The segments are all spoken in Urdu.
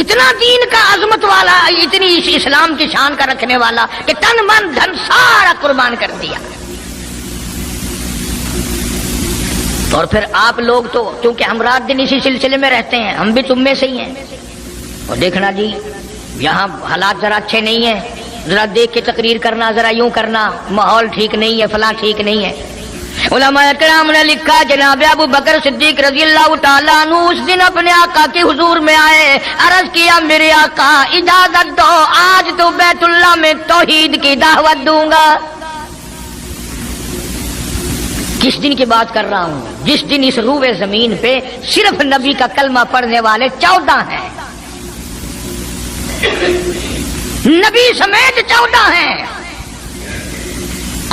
اتنا دین کا عظمت والا، اتنی اسلام کی شان کا رکھنے والا کہ تن من دھن سارا قربان کر دیا. اور پھر آپ لوگ تو کیونکہ ہم رات دن اسی سلسلے میں رہتے ہیں، ہم بھی تم میں سے ہی ہیں. اور دیکھنا جی یہاں حالات ذرا اچھے نہیں ہیں، ذرا دیکھ کے تقریر کرنا، ذرا یوں کرنا، ماحول ٹھیک نہیں ہے، فلاں ٹھیک نہیں ہے. علماء کرام نے لکھا جناب ابو بکر صدیق رضی اللہ تعالیٰ عنہ اس دن اپنے آقا کے حضور میں آئے، عرض کیا میرے آقا اجازت دو، آج تو بیت اللہ میں توحید کی دعوت دوں گا. کس دن کی بات کر رہا ہوں؟ جس دن اس روئے زمین پہ صرف نبی کا کلمہ پڑھنے والے 14 ہیں، نبی سمیت 14 ہیں.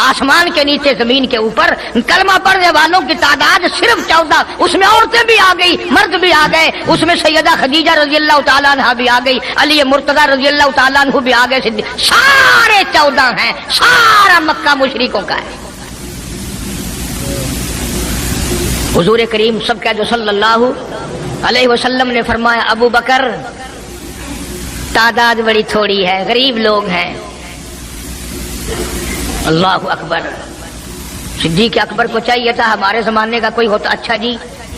آسمان کے نیچے زمین کے اوپر کلمہ پڑھنے والوں کی تعداد صرف 14. اس میں عورتیں بھی آ گئی، مرد بھی آ گئے، اس میں سیدہ خدیجہ رضی اللہ تعالیٰ عنہ بھی آ گئی، علی مرتضیٰ رضی اللہ تعالیٰ عنہ بھی آ گئے، سارے 14 ہیں. سارا مکہ مشرکوں کا ہے. حضور کریم سب کہہ دو صلی اللہ علیہ وسلم نے فرمایا ابو بکر تعداد بڑی تھوڑی ہے، غریب لوگ ہیں. اللہ اکبر. صدیق اکبر کو چاہیے تھا ہمارے زمانے کا کوئی ہوتا اچھا جی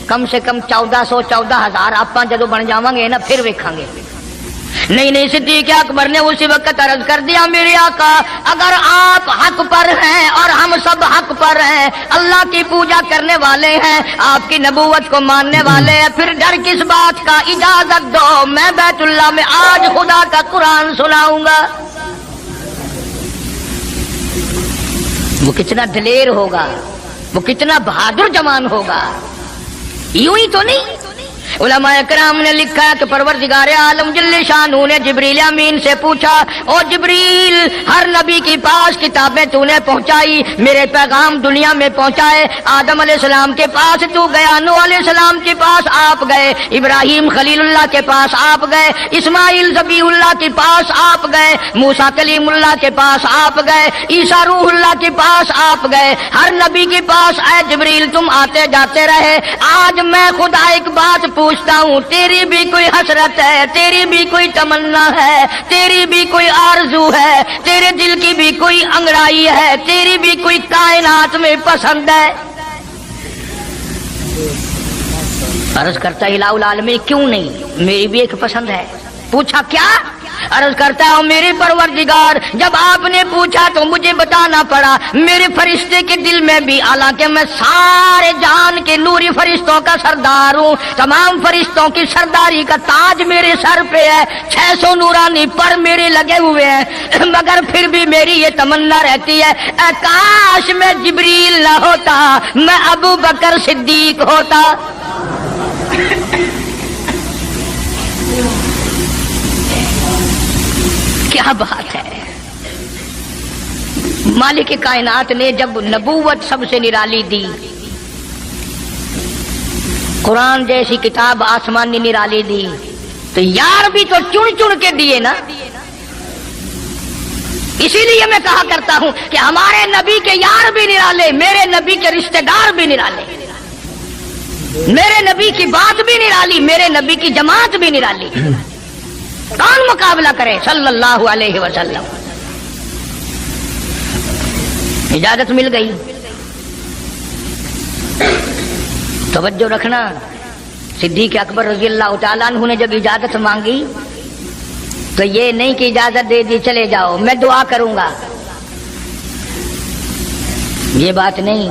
کم سے کم 1400 14,000 آپ جدو بن جاواں گے نا پھر ویکھاں گے. نہیں صدیق اکبر نے اسی وقت عرض کر دیا میرے آقا اگر آپ حق پر ہیں اور ہم سب حق پر ہیں، اللہ کی پوجا کرنے والے ہیں، آپ کی نبوت کو ماننے والے ہیں، پھر ڈر کس بات کا؟ اجازت دو میں بیت اللہ میں آج خدا کا قرآن سناؤں گا. وہ کتنا دلیر ہوگا، وہ کتنا بہادر جوان ہوگا. یوں ہی تو نہیں. علماء کرام نے لکھا کہ پروردگار عالم جل شانہ نے جبریل امین سے پوچھا او جبریل ہر نبی کے پاس کتابیں تو نے پہنچائی، میرے پیغام دنیا میں پہنچائے. آدم علیہ السلام کے پاس تو گیا، نوح علیہ السلام کے پاس آپ گئے، ابراہیم خلیل اللہ کے پاس آپ گئے، اسماعیل ذبیح اللہ کے پاس آپ گئے، موسیٰ کلیم اللہ کے پاس آپ گئے، عیسیٰ روح اللہ کے پاس آپ گئے. ہر نبی کے پاس اے جبریل تم آتے جاتے رہے. آج میں خدا ایک بات پوچھتا ہوں، تیری بھی کوئی حسرت ہے، تیری بھی کوئی تمنا ہے، تیری بھی کوئی آرزو ہے، تیرے دل کی بھی کوئی انگڑائی ہے، تیری بھی کوئی کائنات میں پسند ہے؟ عرض کرتا الہ العالمین کیوں نہیں، میری بھی ایک پسند ہے. پوچھا کیا؟ عرض کرتا ہوں میرے پروردگار جب آپ نے پوچھا تو مجھے بتانا پڑا. میرے فرشتے کے دل میں بھی، حالانکہ میں سارے جان کے نوری فرشتوں کا سردار ہوں، تمام فرشتوں کی سرداری کا تاج میرے سر پہ ہے، 600 نورانی پر میرے لگے ہوئے ہیں، مگر پھر بھی میری یہ تمنا رہتی ہے اے کاش میں جبریل نہ ہوتا، میں ابو بکر صدیق ہوتا. کیا بات ہے. مالک کائنات نے جب نبوت سب سے نرالی دی، قرآن جیسی کتاب آسمانی نرالی دی، تو یار بھی تو چن چن کے دیے نا. اسی لیے میں کہا کرتا ہوں کہ ہمارے نبی کے یار بھی نرالے، میرے نبی کے رشتہ دار بھی نرالے، میرے نبی کی بات بھی نرالی، میرے نبی کی جماعت بھی نرالی. کون مقابلہ کرے صلی اللہ علیہ وسلم. اجازت مل گئی. توجہ رکھنا، صدیق اکبر رضی اللہ تعالیٰ عنہ نے جب اجازت مانگی تو یہ نہیں کہ اجازت دے دی چلے جاؤ میں دعا کروں گا، یہ بات نہیں.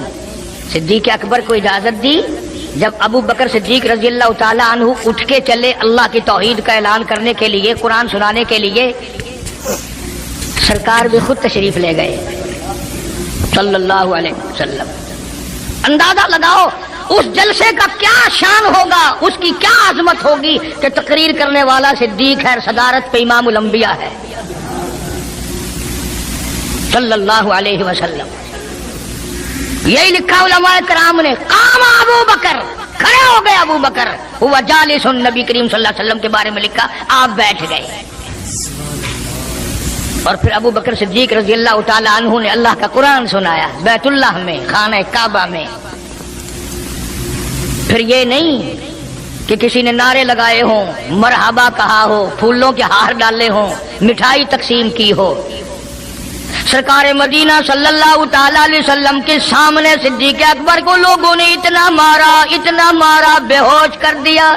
صدیق اکبر کو اجازت دی. جب ابو بکر صدیق رضی اللہ تعالیٰ عنہ اٹھ کے چلے اللہ کی توحید کا اعلان کرنے کے لیے، قرآن سنانے کے لیے، سرکار بھی خود تشریف لے گئے صلی اللہ علیہ وسلم. اندازہ لگاؤ اس جلسے کا کیا شان ہوگا، اس کی کیا عظمت ہوگی کہ تقریر کرنے والا صدیق ہے، صدارت پہ امام الانبیاء ہے صلی اللہ علیہ وسلم. یہی لکھا علماء کرام نے، قام ابو بکر، کھڑے ہو گئے ابو بکر، ہوا جالس، نبی کریم صلی اللہ علیہ وسلم کے بارے میں لکھا آپ بیٹھ گئے. اور پھر ابو بکر صدیق رضی اللہ تعالی عنہ نے اللہ کا قرآن سنایا بیت اللہ میں، خانہ کعبہ میں. پھر یہ نہیں کہ کسی نے نعرے لگائے ہوں، مرحبا کہا ہو، پھولوں کے ہار ڈالے ہوں، مٹھائی تقسیم کی ہو، سرکار مدینہ صلی اللہ تعالی علیہ وسلم کے سامنے صدیق اکبر کو لوگوں نے اتنا مارا بے ہوش کر دیا۔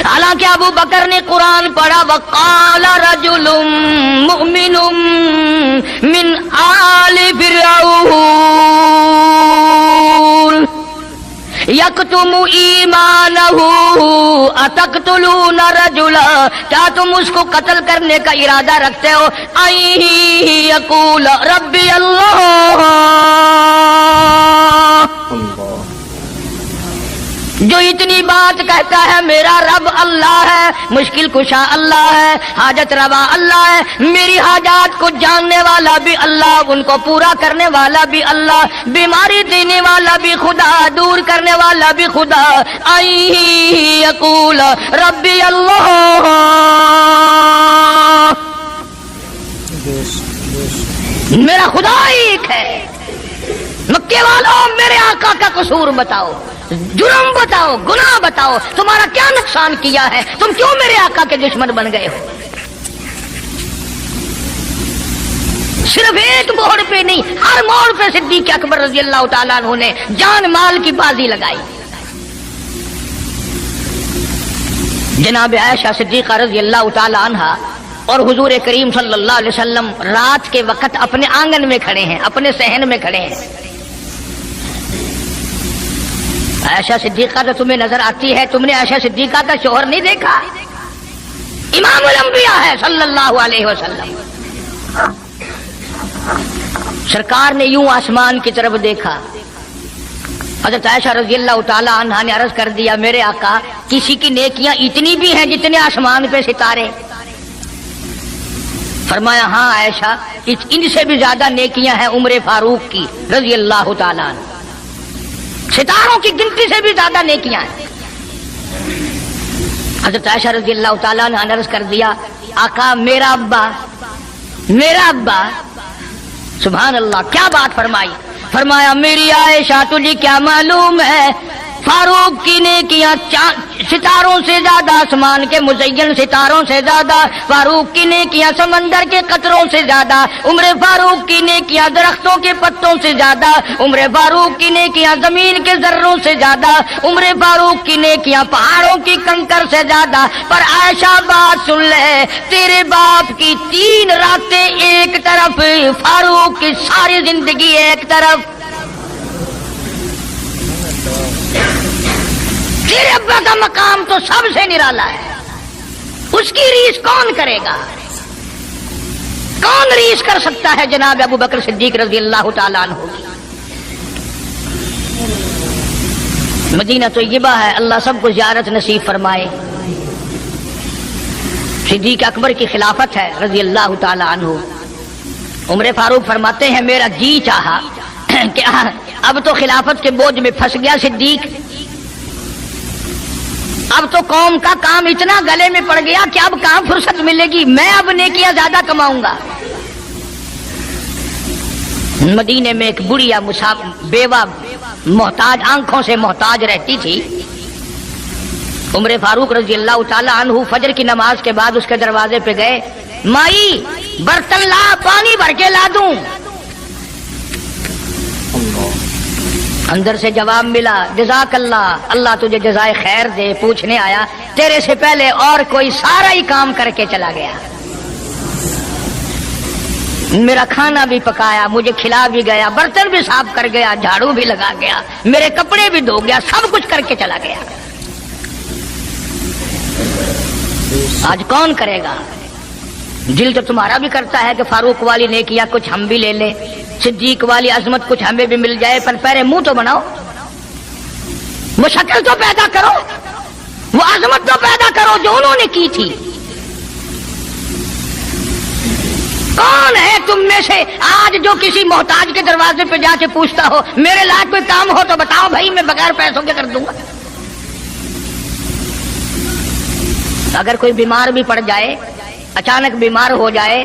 حالانکہ ابو بکر نے قرآن پڑھا، وقال رجل مؤمن من آل فرعون یکتم ایمانہ اتقتلون رجلا، کیا تم اس کو قتل کرنے کا ارادہ رکھتے ہو؟ یقول ربی اللہ، جو اتنی بات کہتا ہے میرا رب اللہ ہے، مشکل کشا اللہ ہے، حاجت روا اللہ ہے، میری حاجات کو جاننے والا بھی اللہ، ان کو پورا کرنے والا بھی اللہ، بیماری دینے والا بھی خدا، دور کرنے والا بھی خدا۔ یقول ربی اللہ، میرا خدا ایک ہے۔ مکے والوں میرے آقا کا قصور بتاؤ، جرم بتاؤ، گناہ بتاؤ، تمہارا کیا نقصان کیا ہے؟ تم کیوں میرے آقا کے دشمن بن گئے ہو؟ صرف ایک موڑ پہ نہیں، ہر موڑ پہ صدیق اکبر رضی اللہ تعالیٰ عنہ نے جان مال کی بازی لگائی۔ جناب عائشہ صدیقہ رضی اللہ تعالیٰ عنہا اور حضور کریم صلی اللہ علیہ وسلم رات کے وقت اپنے آنگن میں کھڑے ہیں، اپنے صحن میں کھڑے ہیں۔ عائشہ صدیقہ تو تمہیں نظر آتی ہے، تم نے عائشہ صدیقہ کا شوہر نہیں دیکھا؟ امام الانبیاء ہے صلی اللہ علیہ وسلم۔ سرکار نے یوں آسمان کی طرف دیکھا، حضرت عائشہ رضی اللہ تعالی عنہا نے عرض کر دیا، میرے آقا کسی کی نیکیاں اتنی بھی ہیں جتنے آسمان پہ ستارے؟ فرمایا ہاں عائشہ، ان سے بھی زیادہ نیکیاں ہیں عمر فاروق کی رضی اللہ تعالی عنہ، ستاروں کی گنتی سے بھی زیادہ نیکیاں ہیں۔ حضرت عائشہ رضی اللہ تعالیٰ نے عرض کر دیا، آقا میرا ابا، سبحان اللہ، کیا بات فرمائی؟ فرمایا میری عائشہ تجھے کیا معلوم ہے، فاروق کی نیکیاں ستاروں سے زیادہ، آسمان کے مزین ستاروں سے زیادہ، فاروق کی نیکیاں سمندر کے قطروں سے زیادہ، عمر فاروق کی نیکیاں درختوں کے پتوں سے زیادہ، عمر فاروق کی نیکیاں زمین کے ذروں سے زیادہ، عمر فاروق کی نیکیاں پہاڑوں کی کنکر سے زیادہ۔ پر عائشہ بات سن لے، تیرے باپ کی 3 راتیں ایک طرف، فاروق کی ساری زندگی ایک طرف۔ تیرے ابا کا مقام تو سب سے نرالا ہے، اس کی ریس کون کرے گا؟ کون ریس کر سکتا ہے جناب ابو بکر صدیق رضی اللہ تعالیٰ عنہ کی؟ مدینہ طیبہ ہے، اللہ سب کو زیارت نصیب فرمائے۔ صدیق اکبر کی خلافت ہے رضی اللہ تعالیٰ عنہ۔ عمر فاروق فرماتے ہیں میرا جی چاہا کہ اب تو خلافت کے بوجھ میں پھنس گیا صدیق، اب تو قوم کا کام اتنا گلے میں پڑ گیا کہ اب کہاں فرصت ملے گی، میں اب نیکیاں زیادہ کماؤں گا۔ مدینے میں ایک بڑھیا بیوہ محتاج، آنکھوں سے محتاج رہتی تھی۔ عمر فاروق رضی اللہ تعالیٰ عنہ فجر کی نماز کے بعد اس کے دروازے پہ گئے، مائی برتن لا، پانی بھر کے لا دوں؟ اندر سے جواب ملا، جزاک اللہ، اللہ تجھے جزائے خیر دے، پوچھنے آیا تیرے سے پہلے اور کوئی سارا ہی کام کر کے چلا گیا، میرا کھانا بھی پکایا، مجھے کھلا بھی گیا، برتن بھی صاف کر گیا، جھاڑو بھی لگا گیا، میرے کپڑے بھی دھو گیا، سب کچھ کر کے چلا گیا۔ آج کون کرے گا؟ دل تو تمہارا بھی کرتا ہے کہ فاروق والی نیکیاں کچھ ہم بھی لے لیں، صدیق والی عظمت کچھ ہمیں بھی مل جائے، پر پہلے منہ تو بناؤ، وہ شکل تو پیدا کرو، وہ عظمت تو پیدا کرو جو انہوں نے کی تھی۔ کون ہے تم میں سے آج جو کسی محتاج کے دروازے پہ جا کے پوچھتا ہو میرے لائق کوئی کام ہو تو بتاؤ بھائی، میں بغیر پیسوں کے کر دوں گا؟ اگر کوئی بیمار بھی پڑ جائے، اچانک بیمار ہو جائے،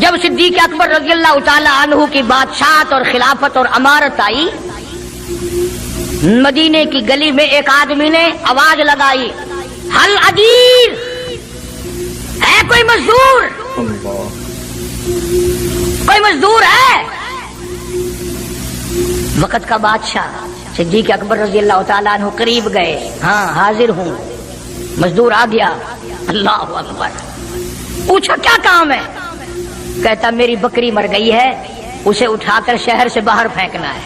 جب صدیق اکبر رضی اللہ تعالی عنہ کی بادشاہت اور خلافت اور امارت آئی، مدینے کی گلی میں ایک آدمی نے آواز لگائی، حل اجیر، ہے کوئی مزدور؟ کوئی مزدور ہے؟ وقت کا بادشاہ صدیق اکبر رضی اللہ تعالیٰ عنہ قریب گئے، ہاں حاضر ہوں۔ مزدور آ گیا، اللہ اکبر، پوچھا کیا کام ہے؟ کہتا میری بکری مر گئی ہے، اسے اٹھا کر شہر سے باہر پھینکنا ہے۔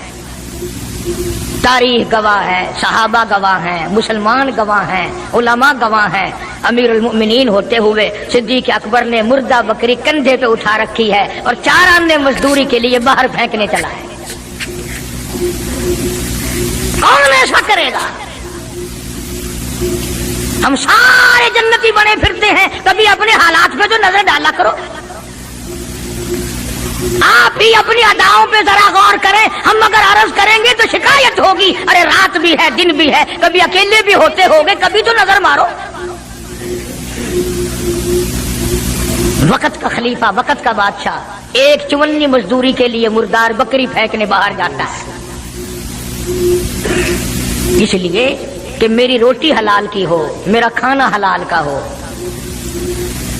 تاریخ گواہ ہے، صحابہ گواہ ہیں، مسلمان گواہ ہیں، علماء گواہ ہیں، امیر المؤمنین ہوتے ہوئے صدیق اکبر نے مردہ بکری کندھے پہ اٹھا رکھی ہے اور 4 آنے مزدوری کے لیے باہر پھینکنے چلا ہے۔ کون ایسا کرے گا؟ ہم سارے جنتی بنے پھرتے ہیں، کبھی اپنے حالات پہ تو نظر ڈالا کرو، آپ ہی اپنی اداؤں پہ ذرا غور کریں۔ ہم اگر عرض کریں گے تو شکایت ہوگی، ارے رات بھی ہے دن بھی ہے، کبھی اکیلے بھی ہوتے ہوگے، کبھی تو نظر مارو۔ وقت کا خلیفہ، وقت کا بادشاہ ایک چونی مزدوری کے لیے مردار بکری پھینکنے باہر جاتا ہے، اس لیے کہ میری روٹی حلال کی ہو، میرا کھانا حلال کا ہو۔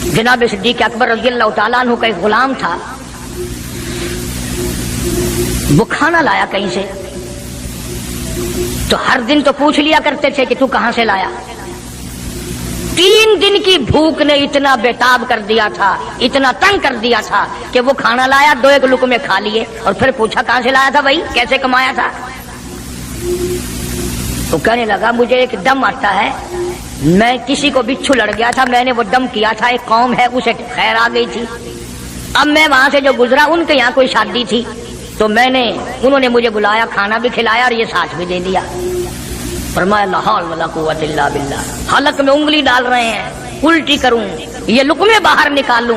جناب صدیق اکبر رضی اللہ تعالیٰ عنہ کا ایک غلام تھا، وہ کھانا لایا کہیں سے، تو ہر دن تو پوچھ لیا کرتے تھے کہ تو کہاں سے لایا۔ 3 دن کی بھوک نے اتنا بےتاب کر دیا تھا، اتنا تنگ کر دیا تھا کہ وہ کھانا لایا، 2 لقمے کھا لیے اور پھر پوچھا کہاں سے لایا تھا بھائی، کیسے کمایا تھا؟ تو کہنے لگا مجھے ایک دم آتا ہے، میں کسی کو بچھو لڑ گیا تھا، میں نے وہ دم کیا تھا، ایک قوم ہے اسے خیر آ گئی تھی، اب میں وہاں سے جو گزرا ان کے یہاں کوئی شادی تھی، تو انہوں نے مجھے بلایا، کھانا بھی کھلایا اور یہ ساتھ بھی دے دیا۔ فرمایا لا حول ولا قوت الا باللہ، حلق میں انگلی ڈال رہے ہیں، الٹی کروں، یہ لقمے باہر نکالوں۔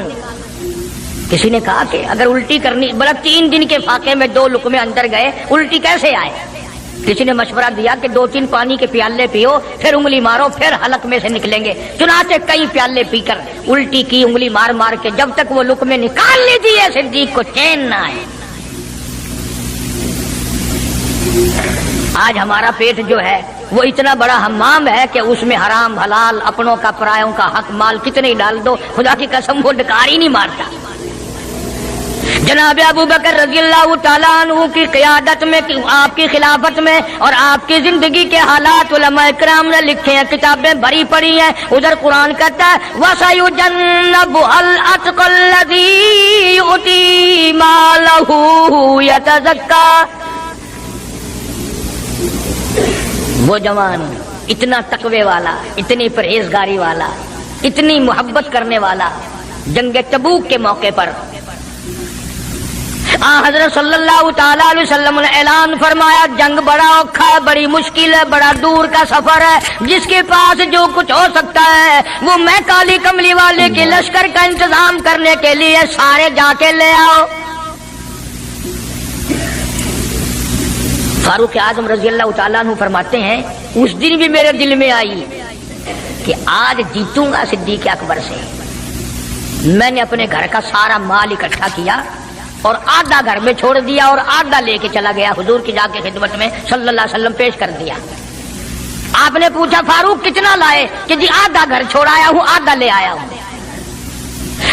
کسی نے کہا کہ اگر الٹی کرنی، بڑا 3 دن کے فاقے میں 2 لقمے اندر گئے، الٹی کیسے آئے؟ کسی نے مشورہ دیا کہ 2-3 پانی کے پیالے پیو، پھر انگلی مارو، پھر حلق میں سے نکلیں گے۔ چنانچہ کئی پیالے پی کر الٹی کی، انگلی مار مار کے، جب تک وہ لقمے نکال لیجیے صدیق کو چین نہ آئے۔ آج ہمارا پیٹ جو ہے وہ اتنا بڑا حمام ہے کہ اس میں حرام حلال، اپنوں کا پرایوں کا حق مال کتنے ہی ڈال دو، خدا کی قسم وہ ڈکار ہی نہیں مارتا۔ جناب ابو بکر رضی اللہ تعالیٰ عنہ کی قیادت میں، آپ کی خلافت میں اور آپ کی زندگی کے حالات علماء کرام نے لکھے ہیں، کتابیں بھری پڑی ہیں۔ ادھر قرآن کہتا ہے وَسَيُجَنَّبُهَا الْأَتْقَى الَّذِي يُؤْتِي مَالَهُ يَتَزَكَّى، وہ جوان اتنا تقوی والا، اتنی پرہیزگاری والا، اتنی محبت کرنے والا، جنگ تبوک کے موقع پر حضرت صلی اللہ تعالی علیہ وسلم نے اعلان فرمایا جنگ بڑا اوکھا ہے، بڑی مشکل ہے، بڑا دور کا سفر ہے، جس کے پاس جو کچھ ہو سکتا ہے وہ میں کالی کملی والے کے لشکر کا انتظام کرنے کے لیے سارے جا کے لے آؤ۔ فاروق اعظم رضی اللہ تعالیٰ عنہ فرماتے ہیں اس دن بھی میرے دل میں آئی کہ آج جیتوں گا صدیق اکبر سے۔ میں نے اپنے گھر کا سارا مال اکٹھا کیا اور آدھا گھر میں چھوڑ دیا اور آدھا لے کے چلا گیا، حضور کی جا کے خدمت میں صلی اللہ علیہ وسلم پیش کر دیا۔ آپ نے پوچھا فاروق کتنا لائے؟ کہ جی آدھا گھر چھوڑایا ہوں، آدھا لے آیا ہوں۔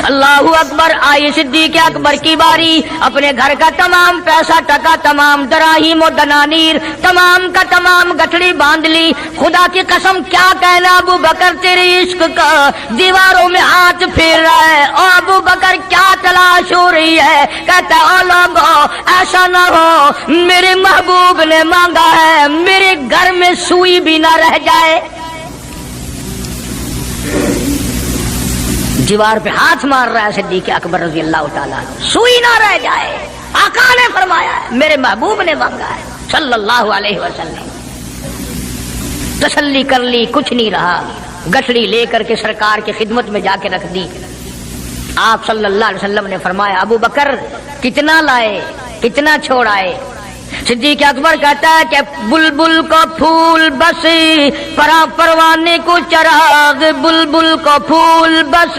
اللہ اکبر، آئی صدیق اکبر کی باری، اپنے گھر کا تمام پیسہ ٹکا، تمام دراہیم و دنانیر، تمام کا تمام گٹھڑی باندھ لی۔ خدا کی قسم کیا کہنا ابو بکر تیری عشق کا، دیواروں میں ہاتھ پھیر رہا ہے، اور ابو بکر کیا تلاش ہو رہی ہے؟ کہتا ہے او لوگو ایسا نہ ہو میرے محبوب نے مانگا ہے میرے گھر میں سوئی بھی نہ رہ جائے۔ دیوار پہ ہاتھ مار رہا ہے صدیق اکبر رضی اللہ تعالیٰ، سوئی نہ رہ جائے۔ آقا نے فرمایا ہے، میرے محبوب نے مانگا ہے صلی اللہ علیہ وسلم۔ تسلی کر لی، کچھ نہیں رہا، گٹھڑی لے کر کے سرکار کی خدمت میں جا کے رکھ دی۔ آپ صلی اللہ علیہ وسلم نے فرمایا ابو بکر کتنا لائے، کتنا چھوڑائے؟ صدیق اکبر کہتا ہے کہ بلبل کو پھول بس، پروانے کو چراغ، بلبل کو پھول بس،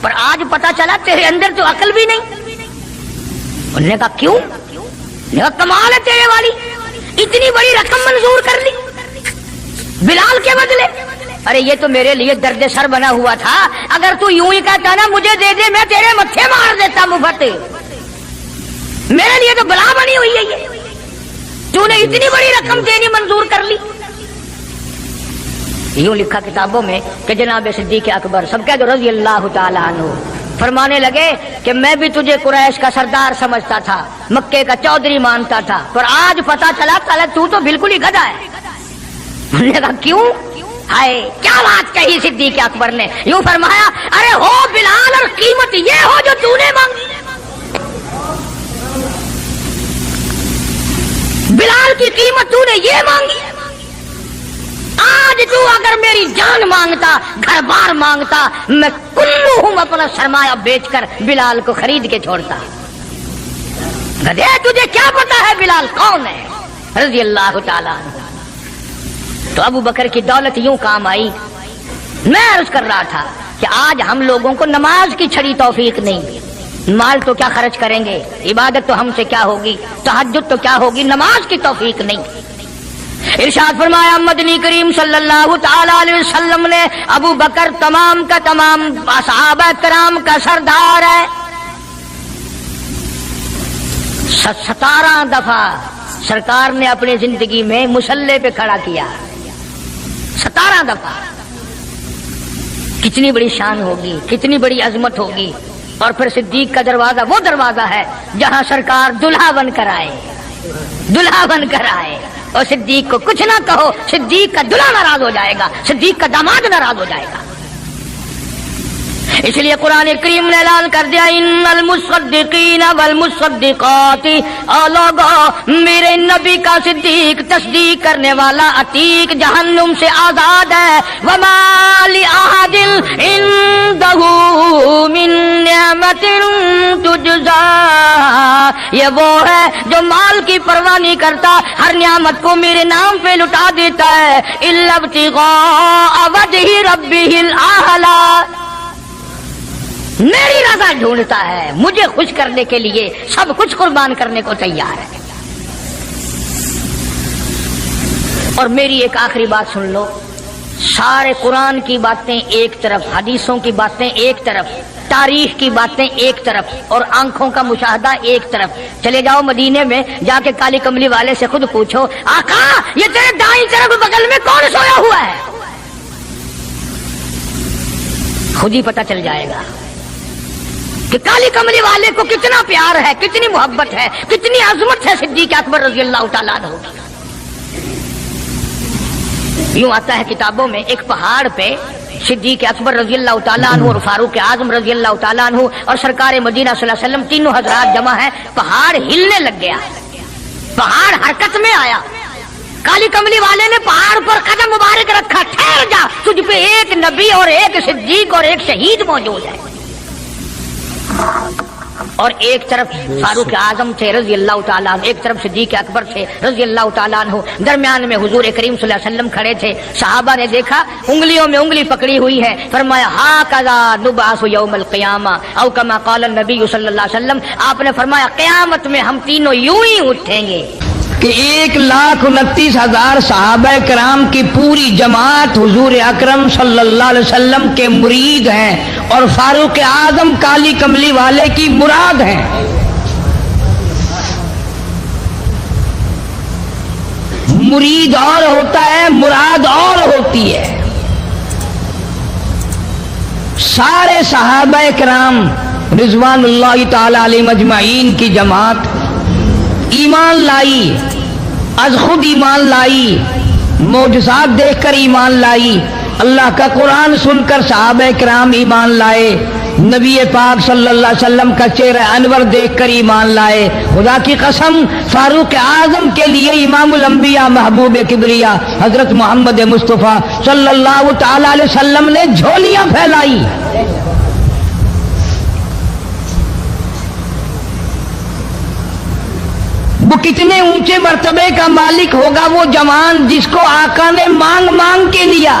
پر آج پتا چلا تیرے اندر تو عقل بھی نہیں۔ انہوں نے کہا کیوں؟ انہوں نے کہا کمال ہے تیرے والی، اتنی بڑی رقم منظور کر لی بلال کے بدلے۔ ارے یہ تو میرے لیے درد سر بنا ہوا تھا، اگر تو یوں ہی کہتا نا مجھے دے دے میں تیرے متھے مار دیتا مفت، میرے لیے تو بلا بنی ہوئی ہے یہ، تو نے اتنی بڑی رقم دینی منظور کر لی۔ یوں لکھا کتابوں میں کہ جناب صدیق اکبر سب کہہ دو رضی اللہ تعالیٰ عنہ فرمانے لگے کہ میں بھی تجھے قریش کا سردار سمجھتا تھا، مکے کا چودھری مانتا تھا، پر آج پتا چلا تو تو بالکل ہی گدھا ہے۔ انہوں نے کہا کیوں؟ ہائے کیا بات کہی صدیق اکبر نے، یوں فرمایا ارے ہو بلال اور قیمت یہ ہو جو تو نے مانگی، بلال کی قیمت تو نے یہ مانگی، آج تو اگر میری جان مانگتا گھر بار مانگتا میں کلو ہوں اپنا سرمایہ بیچ کر بلال کو خرید کے چھوڑتا۔ گدھے تجھے کیا پتا ہے بلال کون ہے رضی اللہ تعالیٰ عنہ۔ تو ابو بکر کی دولت یوں کام آئی۔ میں عرض کر رہا تھا کہ آج ہم لوگوں کو نماز کی چھڑی توفیق نہیں، مال تو کیا خرچ کریں گے، عبادت تو ہم سے کیا ہوگی، تہجد تو کیا ہوگی، نماز کی توفیق نہیں۔ ارشاد فرمایا مدنی کریم صلی اللہ تعالی علیہ وسلم نے ابو بکر تمام کا تمام صحابہ کرام کا سردار ہے، 17 دفعہ سرکار نے اپنی زندگی میں مصلی پہ کھڑا کیا، 17 دفعہ۔ کتنی بڑی شان ہوگی، کتنی بڑی عظمت ہوگی۔ اور پھر صدیق کا دروازہ وہ دروازہ ہے جہاں سرکار دلہا بن کر آئے، دلہا بن کر آئے، اور صدیق کو کچھ نہ کہو، صدیق کا دلہا ناراض ہو جائے گا، صدیق کا داماد ناراض ہو جائے گا۔ اس لیے قرآن کریم نے اعلان کر دیا ان المصدقین والمصدقات، اور لوگو میرے نبی کا صدیق تصدیق کرنے والا عتیق جہنم سے آزاد ہے۔ وما لأحد عنده من نعمت تجزا، یہ وہ ہے جو مال کی پرواہ نہیں کرتا، ہر نعمت کو میرے نام پہ لٹا دیتا ہے، الا ابتغاء وجہ ربہ الاعلی، میری رضا ڈھونڈتا ہے، مجھے خوش کرنے کے لیے سب کچھ قربان کرنے کو تیار ہے۔ اور میری ایک آخری بات سن لو، سارے قرآن کی باتیں ایک طرف، حدیثوں کی باتیں ایک طرف، تاریخ کی باتیں ایک طرف، اور آنکھوں کا مشاہدہ ایک طرف۔ چلے جاؤ مدینے میں، جا کے کالی کملی والے سے خود پوچھو آقا یہ تیرے دائیں طرف بغل میں کون سویا ہوا ہے، خود ہی پتہ چل جائے گا کہ کالی کملی والے کو کتنا پیار ہے، کتنی محبت ہے، کتنی عظمت ہے صدیق اکبر رضی اللہ تعالیٰ عنہ کی۔ یوں آتا ہے کتابوں میں ایک پہاڑ پہ صدیق اکبر رضی اللہ تعالیٰ عنہ اور فاروق اعظم رضی اللہ تعالیٰ عنہ اور سرکار مدینہ صلی اللہ علیہ وسلم تینوں حضرات جمع ہیں، پہاڑ ہلنے لگ گیا، پہاڑ حرکت میں آیا، کالی کملی والے نے پہاڑ پر قدم مبارک رکھا، ٹھہر جا، تجھ پہ ایک نبی اور ایک صدیق اور ایک شہید موجود ہے۔ اور ایک طرف فاروق اعظم تھے رضی اللہ تعالیٰ عنہ، ایک طرف صدیق اکبر تھے رضی اللہ تعالیٰ عنہ، درمیان میں حضور کریم صلی اللہ علیہ وسلم کھڑے تھے۔ صحابہ نے دیکھا انگلیوں میں انگلی پکڑی ہوئی ہے، فرمایا ہاکذا نبعث یوم القیامہ، او کما قال النبی صلی اللہ علیہ وسلم، آپ نے فرمایا قیامت میں ہم تینوں یوں ہی اٹھیں گے کہ 1,29,000 صحابہ کرام کی پوری جماعت حضور اکرم صلی اللہ علیہ وسلم کے مرید ہیں، اور فاروق اعظم کالی کملی والے کی مراد ہیں۔ مرید اور ہوتا ہے، مراد اور ہوتی ہے۔ سارے صحابہ کرام رضوان اللہ تعالی علیہم اجمعین کی جماعت ایمان لائی، از خود ایمان لائی، معجزات دیکھ کر ایمان لائی، اللہ کا قرآن سن کر صحابہ کرام ایمان لائے، نبی پاک صلی اللہ علیہ وسلم کا چہرہ انور دیکھ کر ایمان لائے۔ خدا کی قسم فاروق اعظم کے لیے امام الانبیاء محبوب کبریا حضرت محمد مصطفیٰ صلی اللہ تعالی علیہ وسلم نے جھولیاں پھیلائی۔ وہ کتنے اونچے مرتبے کا مالک ہوگا وہ جوان جس کو آقا نے مانگ مانگ کے لیا۔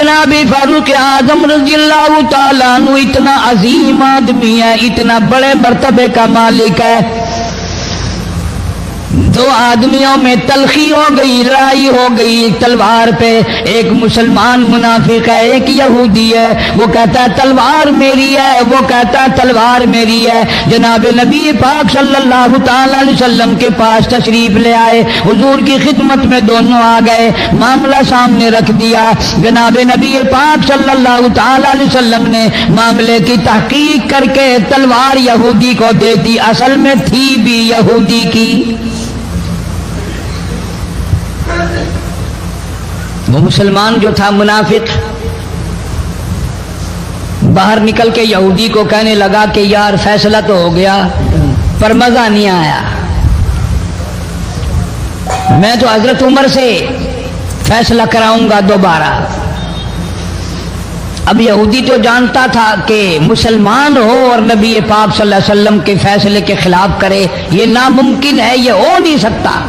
جناب فاروق اعظم رضی اللہ تعالیٰ عنہ اتنا عظیم آدمی ہے، اتنا بڑے مرتبے کا مالک ہے، دو آدمیوں میں تلخی ہو گئی، لڑائی ہو گئی تلوار پہ، ایک مسلمان منافق ہے، ایک یہودی ہے، وہ کہتا ہے تلوار میری ہے، وہ کہتا ہے تلوار میری ہے۔ جناب نبی پاک صلی اللہ تعالی علیہ وسلم کے پاس تشریف لے آئے، حضور کی خدمت میں دونوں آ گئے، معاملہ سامنے رکھ دیا۔ جناب نبی پاک صلی اللہ تعالی علیہ وسلم نے معاملے کی تحقیق کر کے تلوار یہودی کو دے دی، اصل میں تھی بھی یہودی کی۔ وہ مسلمان جو تھا منافق باہر نکل کے یہودی کو کہنے لگا کہ یار فیصلہ تو ہو گیا پر مزہ نہیں آیا، میں تو حضرت عمر سے فیصلہ کراؤں گا دوبارہ۔ اب یہودی تو جانتا تھا کہ مسلمان ہو اور نبی پاک صلی اللہ علیہ وسلم کے فیصلے کے خلاف کرے، یہ ناممکن ہے، یہ ہو نہیں سکتا۔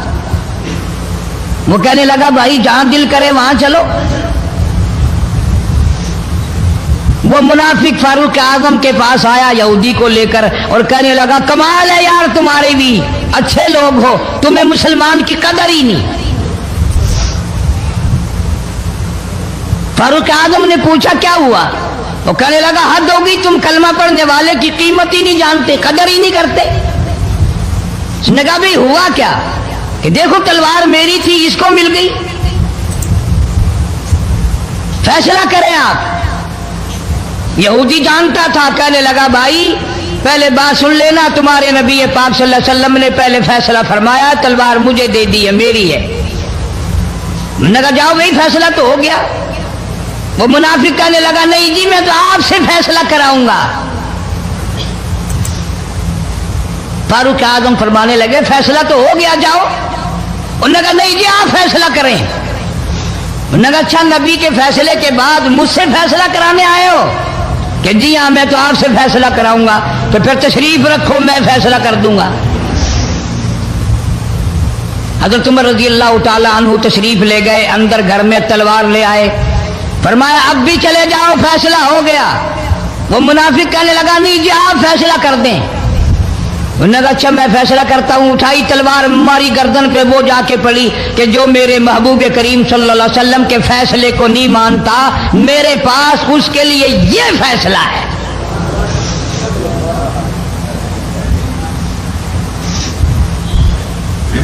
وہ کہنے لگا بھائی جہاں دل کرے وہاں چلو۔ وہ منافق فاروق اعظم کے پاس آیا یہودی کو لے کر اور کہنے لگا کمال ہے یار تمہارے بھی، اچھے لوگ ہو، تمہیں مسلمان کی قدر ہی نہیں۔ فاروق اعظم نے پوچھا کیا ہوا؟ وہ کہنے لگا حد ہوگی، تم کلمہ پڑھنے والے کی قیمت ہی نہیں جانتے، قدر ہی نہیں کرتے۔ اس نے کہا بھائی ہوا کیا؟ کہ دیکھو تلوار میری تھی، اس کو مل گئی، فیصلہ کریں آپ۔ یہودی جانتا تھا، کہنے لگا بھائی پہلے بات سن لینا، تمہارے نبی پاک صلی اللہ علیہ وسلم نے پہلے فیصلہ فرمایا، تلوار مجھے دے دی ہے، میری ہے۔ میں نے کہا جاؤ بھائی فیصلہ تو ہو گیا۔ وہ منافق کہنے لگا نہیں جی میں تو آپ سے فیصلہ کراؤں گا۔ فاروق اعظم فرمانے لگے فیصلہ تو ہو گیا جاؤ۔ انہوں نے کہا نہیں جی آپ فیصلہ کریں۔ انہوں نے کہا اچھا نبی کے فیصلے کے بعد مجھ سے فیصلہ کرانے آئے ہو؟ کہ جی ہاں میں تو آپ سے فیصلہ کراؤں گا، تو پھر تشریف رکھو میں فیصلہ کر دوں گا۔ حضرت عمر رضی اللہ تعالی عنہ تشریف لے گئے، اندر گھر میں تلوار لے آئے، فرمایا اب بھی چلے جاؤ فیصلہ ہو گیا۔ وہ منافق کہنے لگا نہیں جی آپ فیصلہ کر دیں۔ انہوں نے کہا اچھا میں فیصلہ کرتا ہوں۔ اٹھائی تلوار، ماری گردن پہ، وہ جا کے پڑی کہ جو میرے محبوب کریم صلی اللہ علیہ وسلم کے فیصلے کو نہیں مانتا، میرے پاس اس کے لیے یہ فیصلہ ہے۔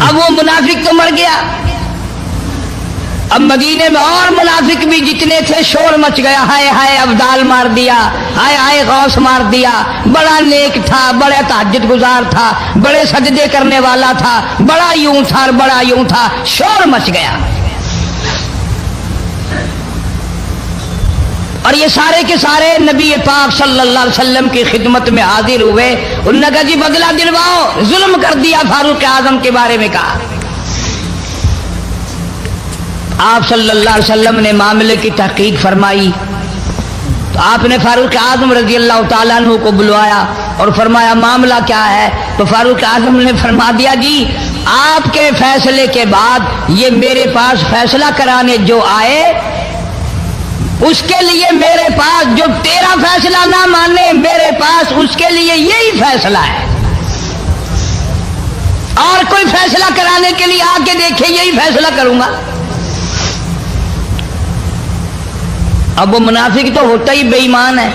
اب وہ منافق تو مر گیا، اب مدینے میں اور منافق بھی جتنے تھے شور مچ گیا، ہائے ہائے ابدال مار دیا، ہائے ہائے غوث مار دیا، بڑا نیک تھا، بڑا تہجد گزار تھا، بڑے سجدے کرنے والا تھا، بڑا یوں تھا اور بڑا یوں تھا، شور مچ گیا۔ اور یہ سارے کے سارے نبی پاک صلی اللہ علیہ وسلم کی خدمت میں حاضر ہوئے۔ انہوں نے کہا جی بدلہ دلواؤ، ظلم کر دیا فاروق اعظم کے بارے میں کہا۔ آپ صلی اللہ علیہ وسلم نے معاملے کی تحقیق فرمائی تو آپ نے فاروق اعظم رضی اللہ تعالیٰ عنہ کو بلوایا اور فرمایا معاملہ کیا ہے؟ تو فاروق اعظم نے فرما دیا جی آپ کے فیصلے کے بعد یہ میرے پاس فیصلہ کرانے جو آئے، اس کے لیے میرے پاس جو تیرا فیصلہ نہ مانے، میرے پاس اس کے لیے یہی فیصلہ ہے، اور کوئی فیصلہ کرانے کے لیے آ کے دیکھے یہی فیصلہ کروں گا۔ اب وہ منافق تو ہوتا ہی بے ایمان ہے،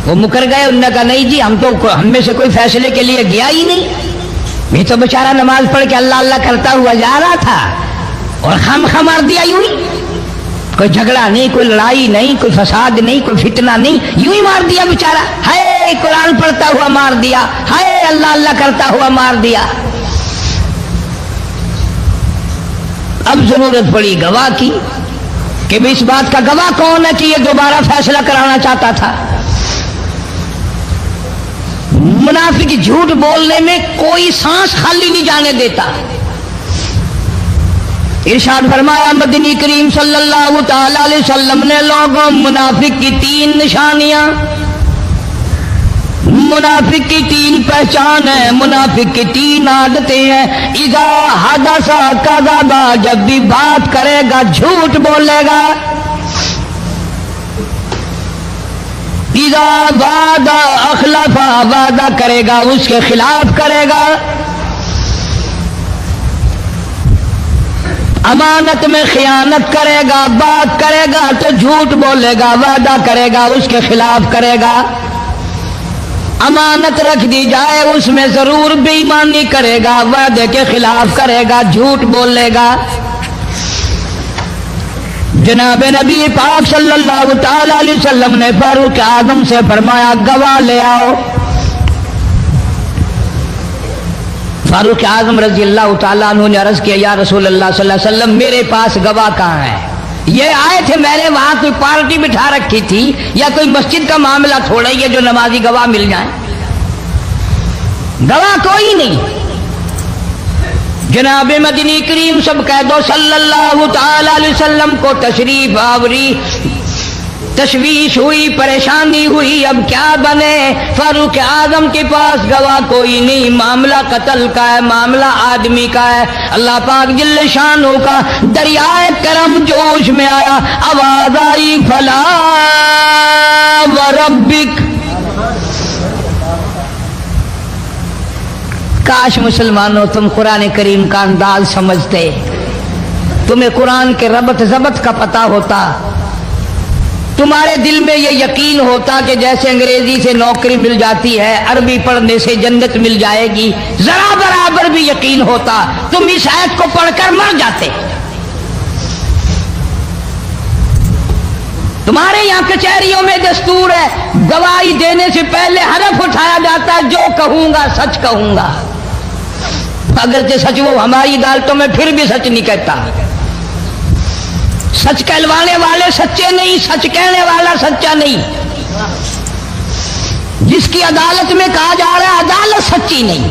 وہ مکر گئے۔ انہوں نے کہا نہیں جی ہم میں سے کوئی فیصلے کے لیے گیا ہی نہیں، یہ تو بیچارہ نماز پڑھ کے اللہ اللہ کرتا ہوا جا رہا تھا اور خم مار دیا یوں ہی، کوئی جھگڑا نہیں، کوئی لڑائی نہیں، کوئی فساد نہیں، کوئی فتنہ نہیں، یوں ہی مار دیا بیچارہ، ہائے قرآن پڑھتا ہوا مار دیا، ہائے اللہ اللہ کرتا ہوا مار دیا۔ اب ضرورت پڑی گواہ کی کہ اس بات کا گواہ کون ہے کہ یہ دوبارہ فیصلہ کرانا چاہتا تھا۔ منافق جھوٹ بولنے میں کوئی سانس خالی نہیں جانے دیتا۔ ارشاد فرمایا مدنی کریم صلی اللہ تعالی علیہ وسلم نے لوگوں منافق کی 3 نشانیاں، منافق کی 3 پہچان ہے، منافق کی 3 عادتیں ہیں۔ اذا حدث کذب، جب بھی بات کرے گا جھوٹ بولے گا۔ اذا وعدہ اخلفا، وعدہ کرے گا اس کے خلاف کرے گا، امانت میں خیانت کرے گا، بات کرے گا تو جھوٹ بولے گا، وعدہ کرے گا اس کے خلاف کرے گا، امانت رکھ دی جائے اس میں ضرور بے ایمانی کرے گا، وعدے کے خلاف کرے گا، جھوٹ بولے گا۔ جناب نبی پاک صلی اللہ تعالی علیہ وسلم نے فاروق اعظم سے فرمایا گواہ لے آؤ۔ فاروق اعظم رضی اللہ تعالیٰ عنہ نے عرض کیا یا رسول اللہ صلی اللہ علیہ وسلم میرے پاس گواہ کہاں ہے؟ یہ آئے تھے، میں نے وہاں کوئی پارٹی بٹھا رکھی تھی یا کوئی مسجد کا معاملہ تھوڑا ہی ہے جو نمازی گواہ مل جائیں، گواہ کوئی نہیں۔ جناب مدنی کریم سب کہہ دو صلی اللہ تعالی علیہ وسلم کو تشریف آوری، تشویش ہوئی، پریشانی ہوئی، اب کیا بنے؟ فاروق اعظم کے پاس گواہ کوئی نہیں، معاملہ قتل کا ہے، معاملہ آدمی کا ہے۔ اللہ پاک جل شانہ کا دریائے کرم جوش میں آیا، آواز آئی فلا وربک۔ کاش مسلمانوں تم قرآن کریم کا انداز سمجھتے، تمہیں قرآن کے ربط ضبط کا پتہ ہوتا، تمہارے دل میں یہ یقین ہوتا کہ جیسے انگریزی سے نوکری مل جاتی ہے، عربی پڑھنے سے جنت مل جائے گی، ذرا برابر بھی یقین ہوتا تم اس آیت کو پڑھ کر مر جاتے۔ تمہارے یہاں کچہریوں میں دستور ہے گواہی دینے سے پہلے حرف اٹھایا جاتا ہے، جو کہوں گا سچ کہوں گا، اگرچہ سچ وہ ہماری عدالتوں میں پھر بھی سچ نہیں کہتا۔ سچ کہلوانے والے سچے نہیں، سچ کہنے والا سچا نہیں۔ جس کی عدالت میں کہا جا رہا ہے عدالت سچی نہیں،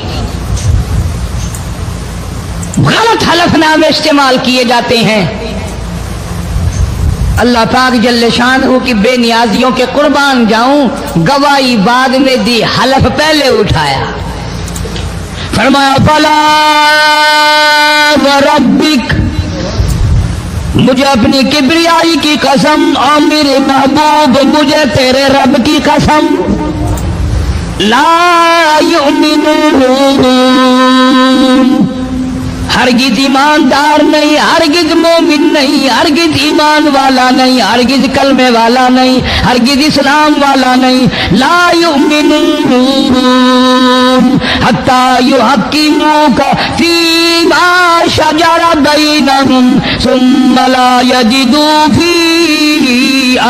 غلط حلف نامے استعمال کیے جاتے ہیں۔ اللہ پاک جل شانہ کی بے نیازیوں کے قربان جاؤں، گواہی بعد میں دی، حلف پہلے اٹھایا۔ فرمایا فلا وربک، مجھے اپنی کبریائی کی قسم اور میرے محبوب مجھے تیرے رب کی قسم، لا یؤمنون، ہرگز ایماندار نہیں، ہرگز مومن نہیں، ہرگز ایمان والا نہیں، ہرگز کلمے والا نہیں، ہرگز اسلام والا نہیں، لا یؤمنون حتی یحکموک فیما شجر بینہم ثم لا یجدوا فی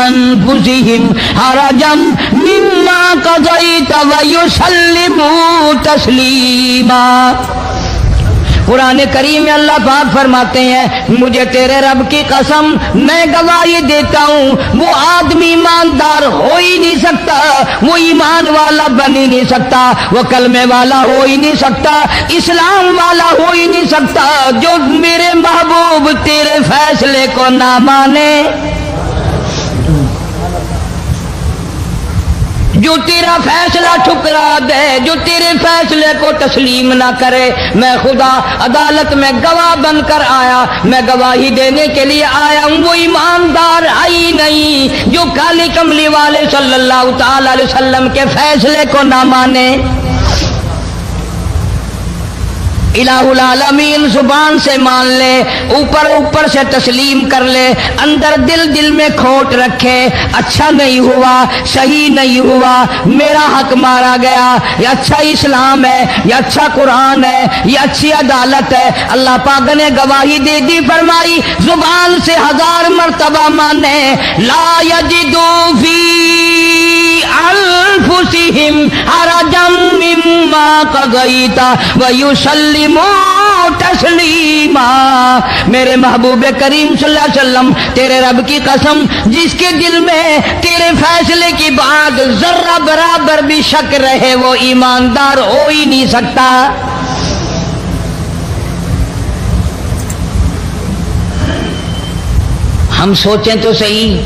انفسہم حرجا مما قضیت ویسلموا تسلیما۔ قرآن کریم میں اللہ پاک فرماتے ہیں مجھے تیرے رب کی قسم میں گواہی دیتا ہوں وہ آدمی ایماندار ہو ہی نہیں سکتا، وہ ایمان والا بن ہی نہیں سکتا، وہ کلمے والا ہو ہی نہیں سکتا، اسلام والا ہو ہی نہیں سکتا جو میرے محبوب تیرے فیصلے کو نہ مانے، جو تیرا فیصلہ ٹھکرا دے، جو تیرے فیصلے کو تسلیم نہ کرے۔ میں خدا عدالت میں گواہ بن کر آیا، میں گواہی دینے کے لیے آیا ہوں، وہ ایماندار آئی نہیں جو کالی کملی والے صلی اللہ تعالی علیہ وسلم کے فیصلے کو نہ مانے۔ الہ العالمین زبان سے مان لے، اوپر اوپر سے تسلیم کر لے، اندر دل میں کھوٹ رکھے، اچھا نہیں ہوا، صحیح نہیں ہوا، میرا حق مارا گیا، یہ اچھا اسلام ہے، یہ اچھا قرآن ہے، یہ اچھی عدالت ہے۔ اللہ پاک نے گواہی دے دی، فرمائی زبان سے 1000 مرتبہ مانے، لا یجدو فی انفسہم حرجا مما قضیت ویسلموا تسلیما۔ میرے محبوب کریم صلی اللہ علیہ وسلم تیرے رب کی قسم جس کے دل میں تیرے فیصلے کی بات ذرہ برابر بھی شک رہے وہ ایماندار ہو ہی نہیں سکتا۔ ہم سوچیں تو صحیح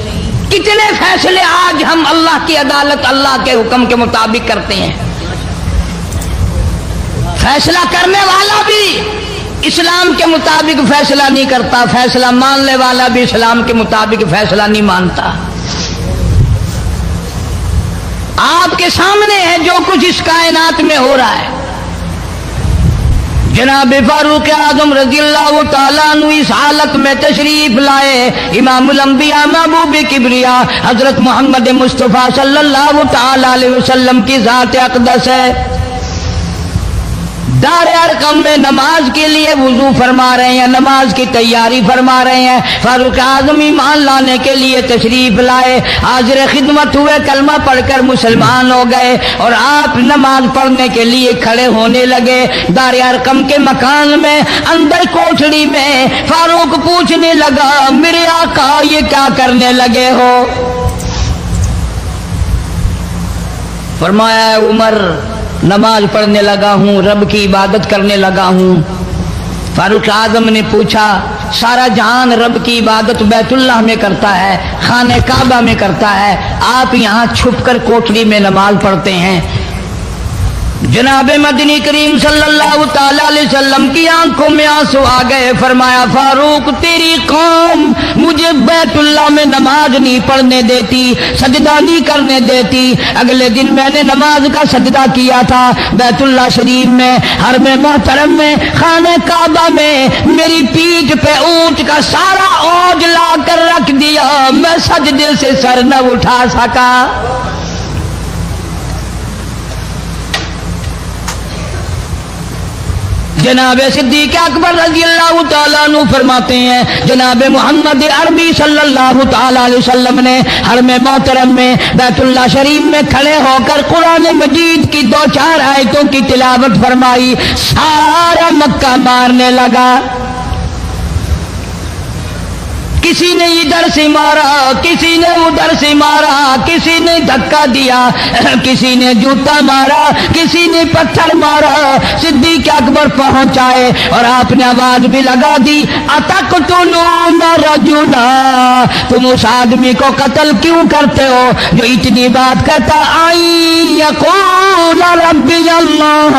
کتنے فیصلے آج ہم اللہ کی عدالت اللہ کے حکم کے مطابق کرتے ہیں۔ فیصلہ کرنے والا بھی اسلام کے مطابق فیصلہ نہیں کرتا، فیصلہ ماننے والا بھی اسلام کے مطابق فیصلہ نہیں مانتا۔ آپ کے سامنے ہے جو کچھ اس کائنات میں ہو رہا ہے۔ جناب فاروق اعظم رضی اللہ تعالیٰ عنہ اس حالت میں تشریف لائے، امام الانبیاء محبوب کبریا حضرت محمد مصطفیٰ صلی اللہ تعالیٰ علیہ وسلم کی ذات اقدس ہے، دار ارقم میں نماز کے لیے وضو فرما رہے ہیں، نماز کی تیاری فرما رہے ہیں۔ فاروق اعظم ایمان لانے کے لیے تشریف لائے، حاضر خدمت ہوئے، کلمہ پڑھ کر مسلمان ہو گئے، اور آپ نماز پڑھنے کے لیے کھڑے ہونے لگے۔ دار ارقم کے مکان میں اندر کوٹھڑی میں فاروق پوچھنے لگا، میرے آقا یہ کیا کرنے لگے ہو؟ فرمایا عمر نماز پڑھنے لگا ہوں، رب کی عبادت کرنے لگا ہوں۔ فاروق اعظم نے پوچھا، سارا جہان رب کی عبادت بیت اللہ میں کرتا ہے، خانہ کعبہ میں کرتا ہے، آپ یہاں چھپ کر کوٹھڑی میں نماز پڑھتے ہیں؟ جناب مدنی کریم صلی اللہ تعالی علیہ وسلم کی آنکھوں میں آنسو آ گئے۔ فرمایا فاروق تیری قوم مجھے بیت اللہ میں نماز نہیں پڑھنے دیتی، سجدہ نہیں کرنے دیتی۔ اگلے دن میں نے نماز کا سجدہ کیا تھا بیت اللہ شریف میں، حرم محترم میں، خانہ کعبہ میں، میری پیٹھ پہ اونٹ کا سارا اوج لا کر رکھ دیا، میں سجدے سے سر نہ اٹھا سکا۔ جناب صدیق اکبر رضی اللہ تعالیٰ عنہ فرماتے ہیں، جناب محمد عربی صلی اللہ تعالیٰ علیہ وسلم نے حرم محترم میں بیت اللہ شریف میں کھڑے ہو کر قرآن مجید کی 2-4 آیتوں کی تلاوت فرمائی، سارا مکہ مارنے لگا۔ کسی نے ادھر سے مارا، کسی نے ادھر سے مارا، کسی نے دھکا دیا، کسی نے جوتا مارا، کسی نے پتھر مارا۔ صدیق اکبر پہنچائے اور آپ نے آواز بھی لگا دی، اتقتلون رجلا، تم اس آدمی کو قتل کیوں کرتے ہو جو اتنی بات کہتا، آئی یقول ربی اللہ،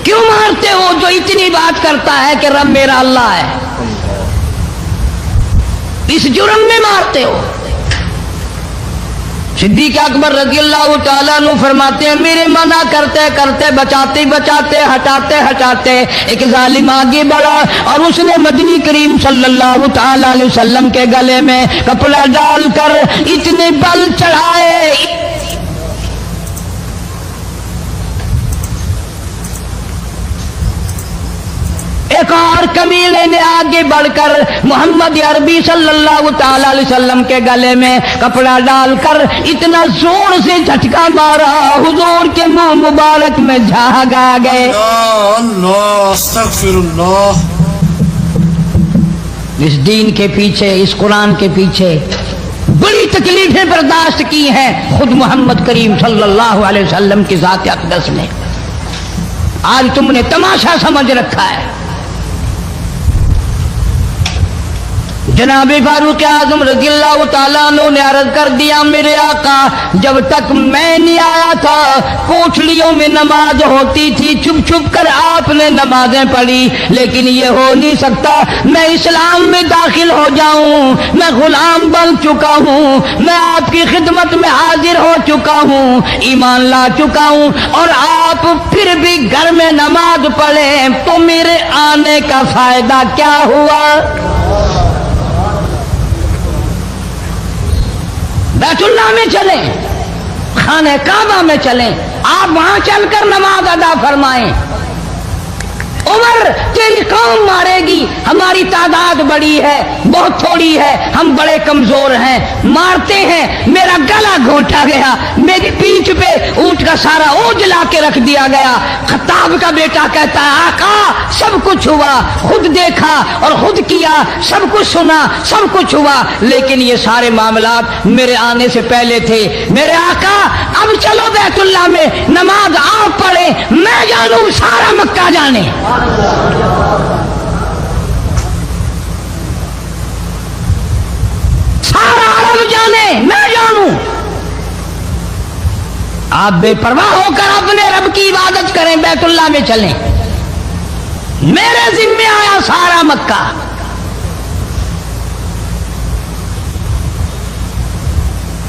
کیوں مارتے ہو جو اتنی بات کرتا ہے کہ رب میرا اللہ ہے؟ اس جرم میں مارتے ہو۔ صدیق اکبر رضی اللہ تعالیٰ عنہ فرماتے ہیں، میرے منع کرتے کرتے، بچاتے بچاتے، ہٹاتے ہٹاتے ایک ظالم آگے بڑھا اور اس نے مدنی کریم صلی اللہ تعالیٰ علیہ وسلم کے گلے میں کپڑا ڈال کر اتنے بل چڑھائے۔ ایک اور کمینے نے آگے بڑھ کر محمد عربی صلی اللہ تعالی علیہ وسلم کے گلے میں کپڑا ڈال کر اتنا زور سے جھٹکا مارا، حضور کے منہ مبارک میں جھاگ آ گئے۔ اللہ استغفر اللہ۔ اس دین کے پیچھے، اس قرآن کے پیچھے بڑی تکلیفیں برداشت کی ہیں خود محمد کریم صلی اللہ علیہ وسلم کی ذات اقدس نے۔ آج تم نے تماشا سمجھ رکھا ہے۔ جناب فاروق اعظم رضی اللہ تعالیٰ عنہ نے عرض کر دیا، میرے آقا جب تک میں نہیں آیا تھا کوٹھڑیوں میں نماز ہوتی تھی، چھپ چھپ کر آپ نے نمازیں پڑھی، لیکن یہ ہو نہیں سکتا، میں اسلام میں داخل ہو جاؤں، میں غلام بن چکا ہوں، میں آپ کی خدمت میں حاضر ہو چکا ہوں، ایمان لا چکا ہوں، اور آپ پھر بھی گھر میں نماز پڑھیں تو میرے آنے کا فائدہ کیا ہوا؟ بیت اللہ میں چلیں، خانہ کعبہ میں چلیں، آپ وہاں چل کر نماز ادا فرمائیں۔ عمر تیری قوم مارے گی، ہماری تعداد بڑی ہے، بہت تھوڑی ہے، ہم بڑے کمزور ہیں، مارتے ہیں، میرا گلا گھونٹا گیا، میری پیٹھ پہ اونٹ کا سارا اوج لا کے رکھ دیا گیا۔ خطاب کا بیٹا کہتا ہے، آقا سب کچھ ہوا، خود دیکھا اور خود کیا، سب کچھ سنا، سب کچھ ہوا، لیکن یہ سارے معاملات میرے آنے سے پہلے تھے۔ میرے آقا اب چلو بیت اللہ میں نماز آپ پڑھیں، میں جانوں سارا مکہ جانے۔ سارا عرب جانے، میں جانوں۔ آپ بے پرواہ ہو کر اپنے رب کی عبادت کریں، بیت اللہ میں چلیں، میرے ذمہ آیا سارا مکہ۔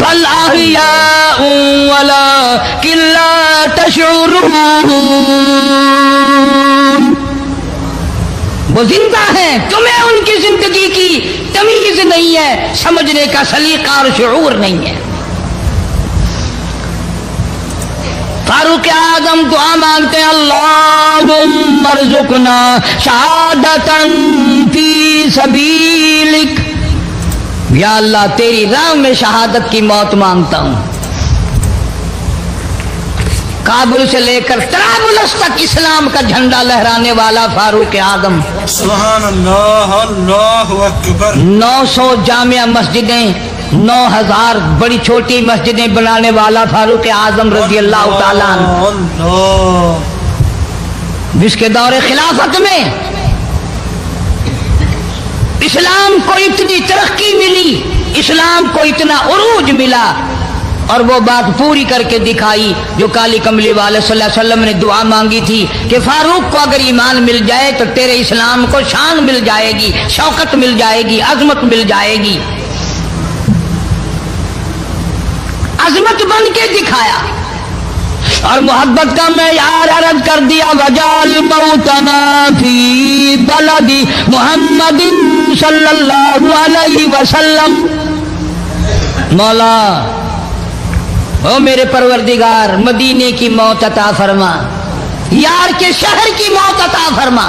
بل احیاء ولکن لا تشعرون، وہ زندہ ہیں، تمہیں ان کی زندگی کی تمیز نہیں ہے، سمجھنے کا سلیقہ اور شعور نہیں ہے۔ فاروق اعظم دعا مانگتے ہیں، اللہم ارزقنا شہادتا فی سبیلک، یا اللہ تیری راہ میں شہادت کی موت مانگتا ہوں۔ کابل سے لے کر طرابلس تک اسلام کا جھنڈا لہرانے والا فاروق اعظم، سبحان اللہ، اللہ اکبر۔ 900 جامع مسجدیں، 9000 بڑی چھوٹی مسجدیں بنانے والا فاروق اعظم رضی اللہ تعالیٰ عنہ، اللہ، جس کے دور خلافت میں اسلام کو اتنی ترقی ملی، اسلام کو اتنا عروج ملا، اور وہ بات پوری کر کے دکھائی جو کالی کملی والے صلی اللہ علیہ وسلم نے دعا مانگی تھی کہ فاروق کو اگر ایمان مل جائے تو تیرے اسلام کو شان مل جائے گی، شوکت مل جائے گی، عظمت مل جائے گی۔ عظمت بن کے دکھایا اور محبت کا معیار عرض کر دیا، وجعل موتنا فی بلد محمد صلی اللہ علیہ وسلم۔ مولا او میرے پروردگار، مدینے کی موت عطا فرما، یار کے شہر کی موت عطا فرما۔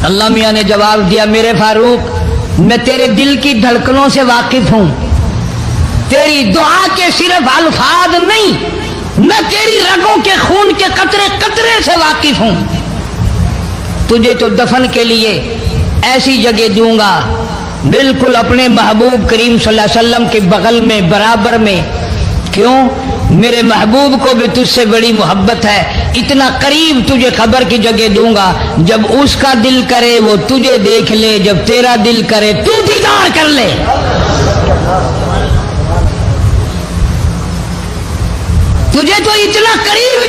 اللہ میاں نے جواب دیا، میرے فاروق میں تیرے دل کی دھڑکنوں سے واقف ہوں، تیری دعا کے صرف الفاظ نہیں، میں تیری رگوں کے خون کے قطرے قطرے سے واقف ہوں۔ تجھے تو دفن کے لیے ایسی جگہ دوں گا بالکل اپنے محبوب کریم صلی اللہ علیہ وسلم کے بغل میں، برابر میں۔ کیوں؟ میرے محبوب کو بھی تجھ سے بڑی محبت ہے، اتنا قریب تجھے خبر کی جگہ دوں گا، جب اس کا دل کرے وہ تجھے دیکھ لے، جب تیرا دل کرے تو دیدار کر لے۔ تجھے تو اتنا قریب